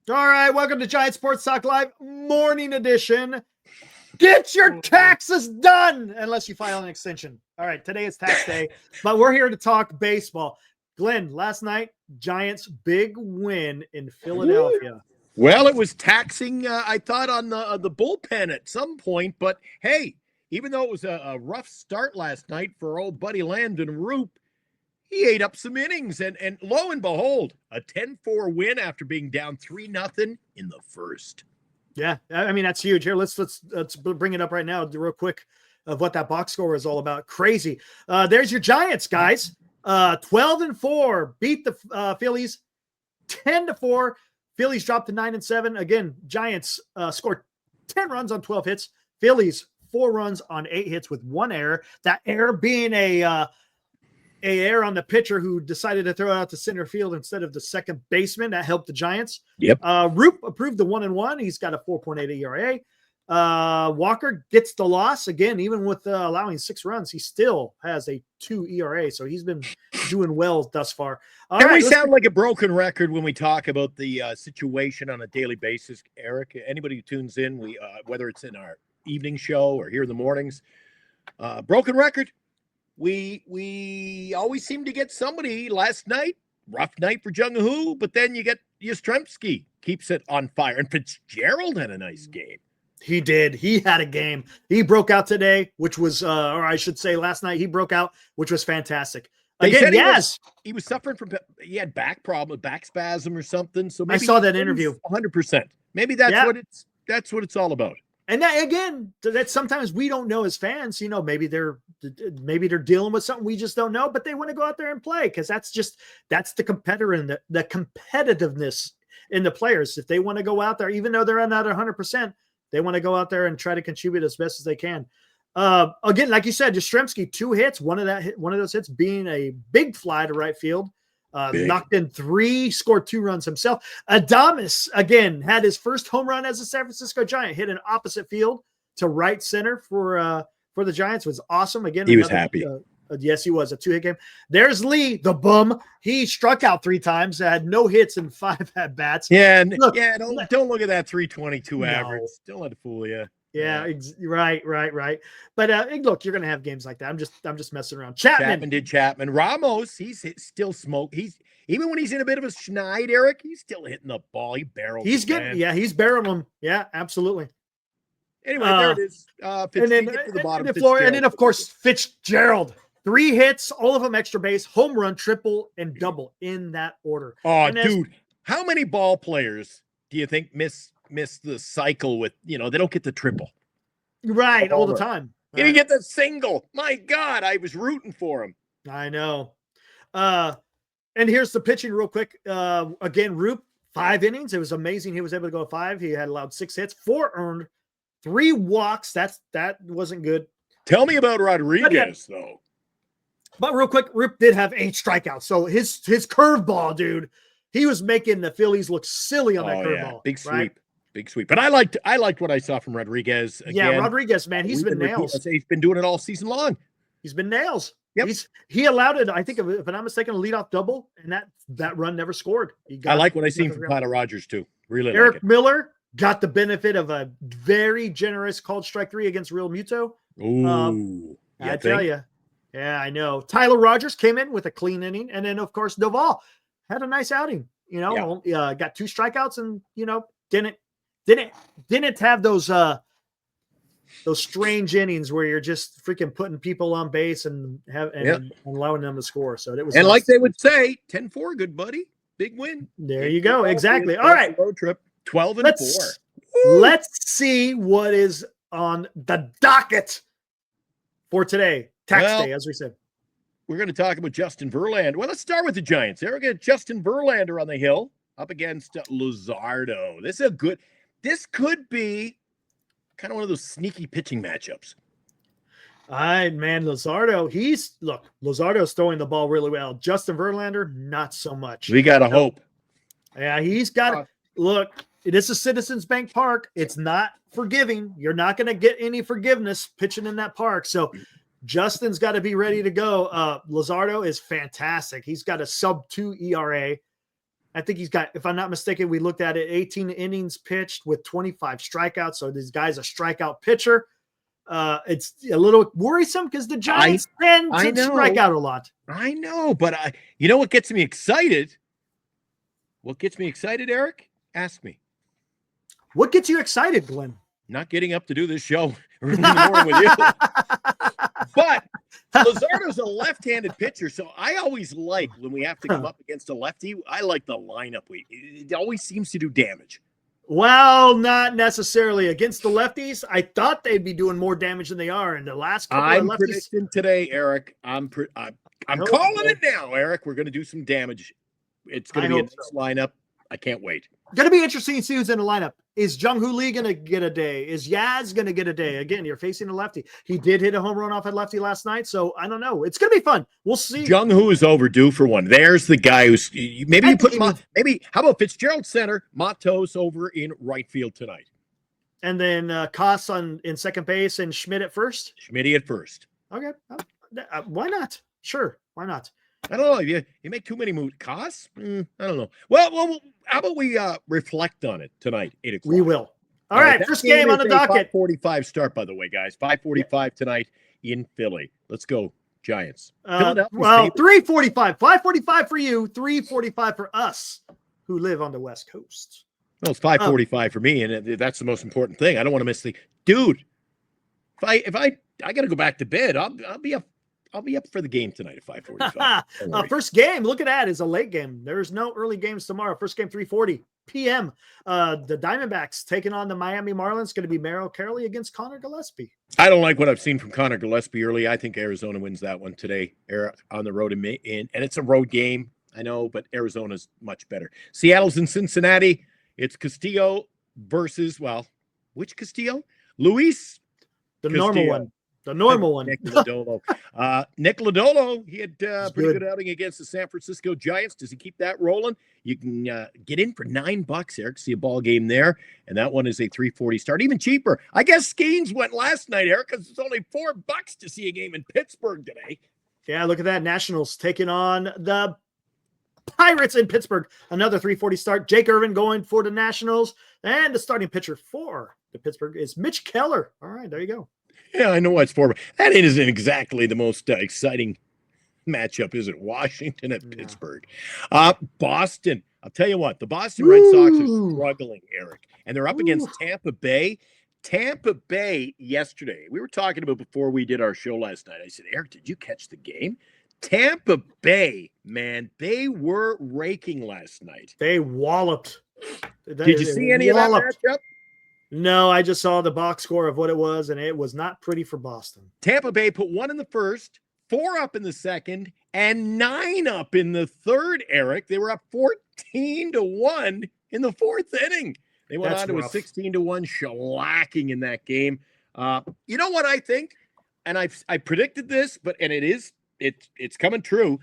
All right, welcome to Giant Sports Talk Live Morning Edition. Get your taxes done unless you file an extension. All right, today is tax day, but we're here to talk baseball. Glenn, last night, Giants' big win in Philadelphia. Well, it was taxing, I thought, on the bullpen at some point. But, hey, even though it was a rough start last night for old buddy Landon Roop, he ate up some innings. And lo and behold, a 10-4 win after being down 3-0 in the first. Yeah, I mean, that's huge. Here, let's bring it up right now real quick of what that box score is all about. Crazy. There's your Giants, guys. 12-4, beat the Phillies 10-4. Phillies dropped to 9-7. Again, Giants scored 10 runs on 12 hits. Phillies 4 runs on 8 hits with 1 error. That error being a error on the pitcher who decided to throw it out to center field instead of the second baseman. That helped the Giants. Yep. Roop approved the 1-1. He's got a 4.8 ERA. Walker gets the loss again, even with allowing 6 runs. He still has a 2 ERA, so he's been doing well thus far. Can we sound like a broken record when we talk about the situation on a daily basis, Eric? Anybody who tunes in, we whether it's in our evening show or here in the mornings, broken record. We always seem to get somebody. Last night, rough night for Jung-Hoo, but then you get Yastrzemski keeps it on fire, and Fitzgerald had a nice game. He did. He had a game. He broke out today, which was, or I should say last night, he broke out, which was fantastic. Again, yes. He was suffering from, he had back spasm or something. So maybe I saw that interview. 100%. Maybe that's what it's all about. And that, again, that sometimes we don't know as fans, maybe they're dealing with something we just don't know, but they want to go out there and play because that's the competitor and the competitiveness in the players. If they want to go out there, even though they're not 100%, they want to go out there and try to contribute as best as they can. Again, like you said, Yastrzemski, 2 hits, one of those hits being a big fly to right field. Knocked in 3, scored 2 runs himself. Adames, again, had his first home run as a San Francisco Giant, hit an opposite field to right center for the Giants. It was awesome. Again, he was happy. Yes, he was. A 2-hit game. There's Lee, the bum. He struck out 3 times, had no hits and 5 at-bats. Yeah, don't look at that 322 average. Don't let it fool you. Yeah, right. But look, you're going to have games like that. I'm just messing around. Chapman. Ramos, he's still smoke. Even when he's in a bit of a schneid, Eric, he's still hitting the ball. He barrels. He's good. Man. Yeah, he's barreling them. Yeah, absolutely. Anyway, there it is. And then of course Fitzgerald. 3 hits, all of them extra base, home run, triple, and double in that order. Oh, dude, how many ball players do you think miss the cycle with, they don't get the triple? Right, all the time. He didn't get the single. My God, I was rooting for him. I know. And here's the pitching real quick. Again, Roop, 5 innings. It was amazing. He was able to go 5. He had allowed 6 hits, 4 earned, 3 walks. That wasn't good. Tell me about Rodriguez, though. But real quick, Roop did have 8 strikeouts. So his curveball, dude, he was making the Phillies look silly on that curveball. Big sweep. Right? Big sweep. But I liked what I saw from Rodriguez. Again, yeah, Rodriguez, man, he's been nails. He's been doing it all season long. He's been nails. Yep. He allowed it, I think, if I'm not mistaken, a leadoff double, and that run never scored. I like what I seen from Tyler Rogers, too. Really Eric like it. Miller got the benefit of a very generous called strike 3 against Real Muto. Ooh. I tell you. Yeah, I know. Tyler Rogers came in with a clean inning, and then, of course, Duvall had a nice outing. Got 2 strikeouts, and didn't have those strange innings where you're just freaking putting people on base and allowing them to score. So it was, and nice. Like they would say, 10-4, good buddy, big win. There you go, exactly. All right, road trip, 12-4. Let's see what is on the docket for today. Tax day, as we said. We're going to talk about Justin Verlander. Well, let's start with the Giants. There we go. Justin Verlander on the hill up against Luzardo. This could be kind of one of those sneaky pitching matchups. Luzardo's throwing the ball really well. Justin Verlander, not so much. We got to hope. Yeah, he's got look, it is a Citizens Bank Park. It's not forgiving. You're not going to get any forgiveness pitching in that park. So Justin's got to be ready to go. Luzardo is fantastic. He's got a sub-2 ERA. I think he's got, if I'm not mistaken, we looked at it, 18 innings pitched with 25 strikeouts. So this guy's a strikeout pitcher. It's a little worrisome because the Giants tend to strike out a lot. I know, but you know what gets me excited? What gets me excited, Eric? Ask me. What gets you excited, Glenn? Not getting up to do this show early in the morning with you. But Luzardo's a left-handed pitcher, so I always like when we have to come up against a lefty, I like the lineup. It always seems to do damage. Well, not necessarily against the lefties. I thought they'd be doing more damage than they are in the last couple I'm of lefties. predicting today, Eric. I'm calling it now, Eric. We're going to do some damage. It's going to be a nice lineup. I can't wait. Going to be interesting to see who's in the lineup. Is Jung-Hoo Lee going to get a day? Is Yaz going to get a day? Again, you're facing a lefty. He did hit a home run off at lefty last night, so I don't know. It's going to be fun. We'll see. Jung-Hoo is overdue for one. There's the guy who's maybe you put how about Fitzgerald center, Matos over in right field tonight, and then Koss in second base and Schmidt at first. Schmitty at first. Okay, why not? Sure, why not? I don't know. You make too many moves. Costs? I don't know. Well, how about we reflect on it tonight, 8 o'clock? We will. All right, first game on the docket. 5:45 start, by the way, guys. 5:45 tonight in Philly. Let's go, Giants. Well, 3:45. 5:45 for you, 3:45 for us who live on the West Coast. Well, it's 5:45 for me, and that's the most important thing. I don't want to miss the dude. If I got to go back to bed, I'll be up. I'll be up for the game tonight at 5:45. First game, look at that, is a late game. There's no early games tomorrow. First game, 3:40 p.m. The Diamondbacks taking on the Miami Marlins. Going to be Merrill Kelly against Connor Gillespie. I don't like what I've seen from Connor Gillespie early. I think Arizona wins that one today on the road and it's a road game. I know, but Arizona's much better. Seattle's in Cincinnati. It's Castillo versus, which Castillo? Luis? The normal one. The normal one. Nick Lodolo. Nick Lodolo, he had a pretty good outing against the San Francisco Giants. Does he keep that rolling? You can get in for $9, Eric. See a ball game there. And that one is a 3:40 start. Even cheaper. I guess Skeens went last night, Eric, because it's only $4 to see a game in Pittsburgh today. Yeah, look at that. Nationals taking on the Pirates in Pittsburgh. Another 3:40 start. Jake Irvin going for the Nationals. And the starting pitcher for the Pittsburgh is Mitch Keller. All right, there you go. Yeah, I know why it's 4. That isn't exactly the most exciting matchup, is it? Washington at Pittsburgh. Boston. I'll tell you what, the Boston Red Sox are struggling, Eric, and they're up against Tampa Bay. Tampa Bay yesterday, we were talking about before we did our show last night. I said, Eric, did you catch the game? Tampa Bay, man, they were raking last night. They walloped. Did you see any of that matchup? No, I just saw the box score of what it was, and it was not pretty for Boston. Tampa Bay put 1 in the first, 4 up in the second, and 9 up in the third, Eric. They were up 14-1 in the fourth inning. They went on to a 16-1 shellacking in that game. You know what I think? And I predicted this, it's coming true.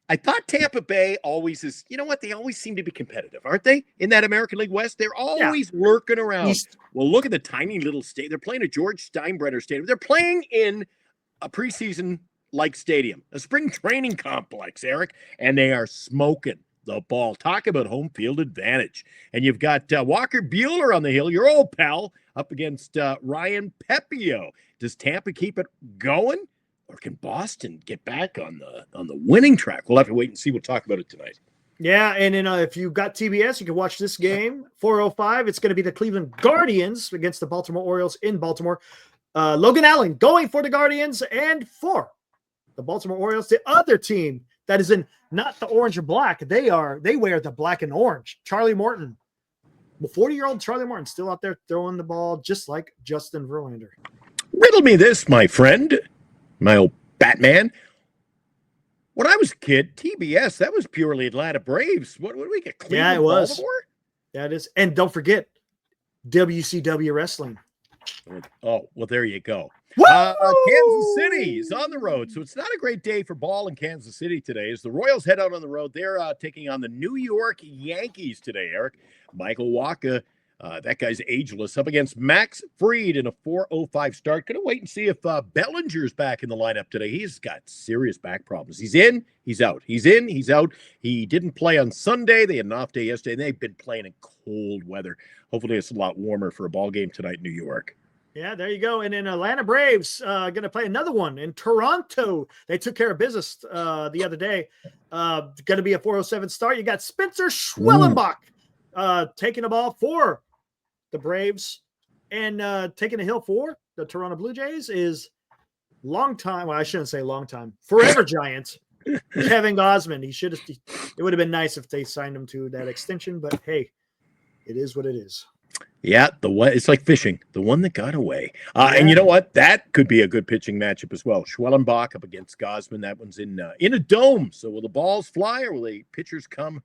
I thought Tampa Bay always is, you know what? They always seem to be competitive, aren't they? In that American League West, they're always lurking around. Well, look at the tiny little state. They're playing at George Steinbrenner Stadium. They're playing in a preseason-like stadium, a spring training complex, Eric, and they are smoking the ball. Talk about home field advantage. And you've got Walker Buehler on the hill, your old pal, up against Ryan Pepio. Does Tampa keep it going? Or can Boston get back on the winning track? We'll have to wait and see. We'll talk about it tonight. Yeah, and then if you've got TBS, you can watch this game. 4:05. It's going to be the Cleveland Guardians against the Baltimore Orioles in Baltimore. Logan Allen going for the Guardians, and for the Baltimore Orioles, the other team that is in not the orange and black. They wear the black and orange. Charlie Morton, the 40-year-old Charlie Morton, still out there throwing the ball just like Justin Verlander. Riddle me this, my friend. My old Batman. When I was a kid, TBS, that was purely Atlanta Braves. What did we get? Cleveland, it was. Baltimore? Yeah, it is. And don't forget, WCW Wrestling. Oh, well, there you go. Kansas City is on the road, so it's not a great day for ball in Kansas City today. As the Royals head out on the road, they're taking on the New York Yankees today, Eric. Michael Wacha That guy's ageless, up against Max Fried in a 4:05 start. Gonna wait and see if Bellinger's back in the lineup today. He's got serious back problems. He's in, he's out. He's in, he's out. He didn't play on Sunday. They had an off day yesterday, and they've been playing in cold weather. Hopefully it's a lot warmer for a ball game tonight in New York. Yeah, there you go. And then Atlanta Braves going to play another one in Toronto. They took care of business the other day. Going to be a 4:07 start. You got Spencer Schwellenbach taking the ball for the Braves, and taking the hill for the Toronto Blue Jays is long time. Well, I shouldn't say long time. Forever Giant Kevin Gausman. It would have been nice if they signed him to that extension, but hey, it is what it is. Yeah, it's like fishing, the one that got away. And you know what? That could be a good pitching matchup as well. Schwellenbach up against Gausman. That one's in a dome. So will the balls fly, or will the pitchers come,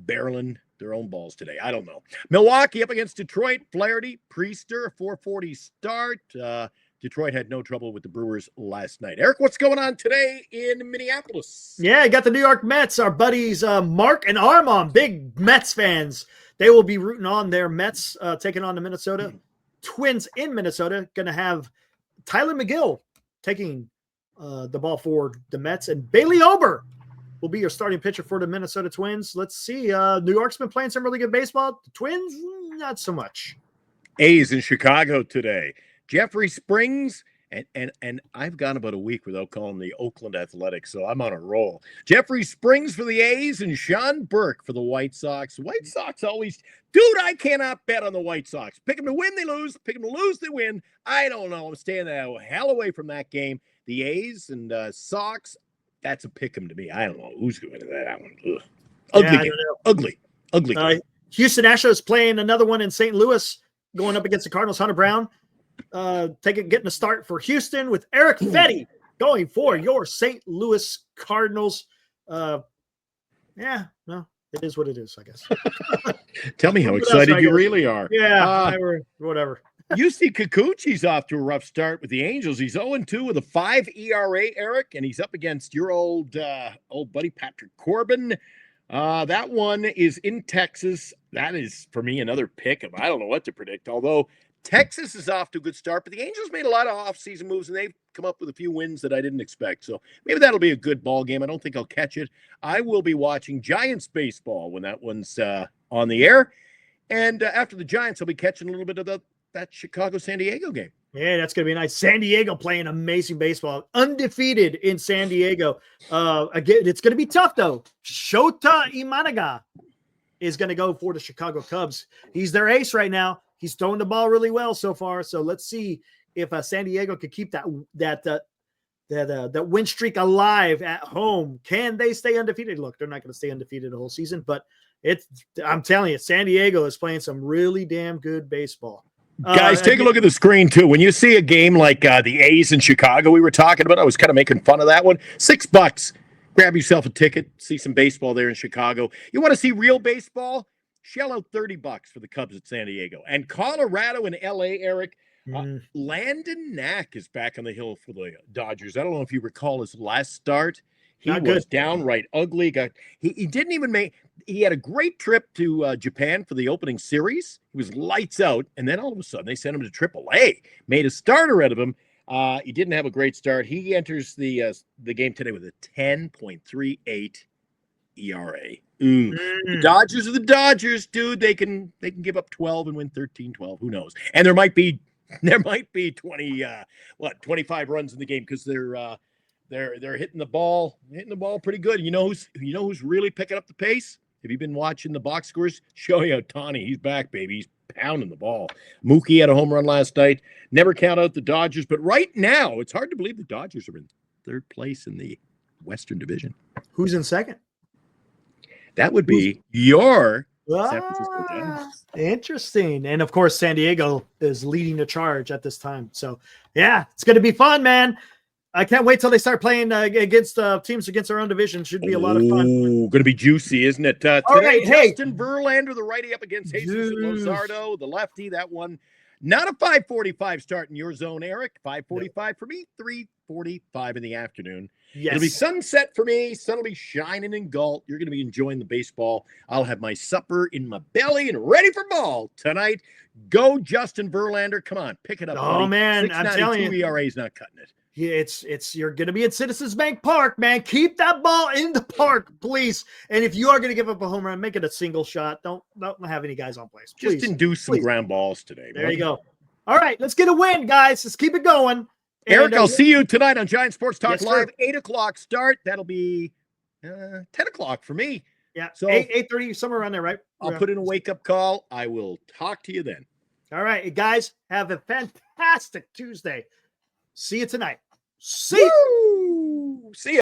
barreling their own balls today? I don't know. Milwaukee up against Detroit. Flaherty, Priester, 4:40 start. Detroit had no trouble with the Brewers last night. Eric, what's going on today in Minneapolis? Yeah, you got the New York Mets. Our buddies Mark and Armand, big Mets fans. They will be rooting on their Mets taking on the Minnesota Twins in Minnesota. Going to have Tyler McGill taking the ball for the Mets, and Bailey Ober will be your starting pitcher for the Minnesota Twins. Let's see. New York's been playing some really good baseball. The Twins, not so much. A's in Chicago today. Jeffrey Springs, and I've gone about a week without calling the Oakland Athletics, so I'm on a roll. Jeffrey Springs for the A's and Sean Burke for the White Sox. White Sox always, dude, I cannot bet on the White Sox. Pick them to win, they lose. Pick them to lose, they win. I don't know. I'm staying the hell away from that game. The A's and Sox, that's a pick 'em to me. I don't know who's going to that one. Ugh. Ugly game. Ugly game. Houston Astros playing another one in St. Louis, going up against the Cardinals. Hunter Brown getting a start for Houston with Eric Fetty going for your St. Louis Cardinals. No, it is what it is, I guess. Tell me how excited you really are. Yeah, whatever. UC Kikuchi's off to a rough start with the Angels. He's 0-2 with a 5 ERA, Eric, and he's up against your old buddy Patrick Corbin. That one is in Texas. That is, for me, another pick. I don't know what to predict, although Texas is off to a good start, but the Angels made a lot of offseason moves, and they've come up with a few wins that I didn't expect. So maybe that'll be a good ball game. I don't think I'll catch it. I will be watching Giants baseball when that one's on the air. And after the Giants, I'll be catching a little bit of that Chicago-San Diego game. Yeah, that's going to be nice. San Diego playing amazing baseball. Undefeated in San Diego. Again, it's going to be tough, though. Shota Imanaga is going to go for the Chicago Cubs. He's their ace right now. He's throwing the ball really well so far. So let's see if San Diego could keep that win streak alive at home. Can they stay undefeated? Look, they're not going to stay undefeated the whole season, but I'm telling you, San Diego is playing some really damn good baseball. Guys, take a look at the screen, too. When you see a game like the A's in Chicago we were talking about, I was kind of making fun of that one. $6. Grab yourself a ticket, see some baseball there in Chicago. You want to see real baseball? Shell out $30 for the Cubs at San Diego. And Colorado and L.A., Eric, Landon Knack is back on the hill for the Dodgers. I don't know if you recall his last start. He was downright ugly. He didn't even make – he had a great trip to Japan for the opening series. He was lights out, and then all of a sudden they sent him to AAA, made a starter out of him. He didn't have a great start. He enters the game today with a 10.38 ERA. The Dodgers are the Dodgers, dude. They can give up 12 and win 13-12. Who knows? And there might be 25 runs in the game because they're hitting the ball pretty good. You know who's really picking up the pace? Have you been watching the box scores? Shohei Ohtani, he's back, baby. He's pounding the ball. Mookie had a home run last night. Never count out the Dodgers, but right now it's hard to believe the Dodgers are in third place in the Western Division. Who's in second? That would be your San Francisco Giants. Interesting. And of course, San Diego is leading the charge at this time. So yeah, it's going to be fun, man. I can't wait till they start playing against teams against our own division. Should be a lot of fun. Going to be juicy, isn't it? Today, right, Justin Verlander, the righty, up against Jesus Luzardo, the lefty. That one, not a 5:45 start in your zone, Eric. 5:45 for me, 6:45 in the afternoon. Yes. It'll be sunset for me. Sun will be shining in Galt. You're going to be enjoying the baseball. I'll have my supper in my belly and ready for ball tonight. Go, Justin Verlander. Come on, pick it up, buddy. Oh, man, I'm telling you. ERA is not cutting it. Yeah, it's you're gonna be at Citizens Bank Park, man. Keep that ball in the park, please. And if you are gonna give up a home run, make it a single shot. Don't have any guys on place. Please. Just induce some ground balls today. There you go. All right, let's get a win, guys. Let's keep it going. Eric, I'll see you tonight on Giant Sports Talk Yes, Live. sir. 8:00 start. That'll be 10:00 for me. Yeah, so 8:30, somewhere around there, right? I'll put in a wake-up call. I will talk to you then. All right, guys, have a fantastic Tuesday. See you tonight. See you. See ya.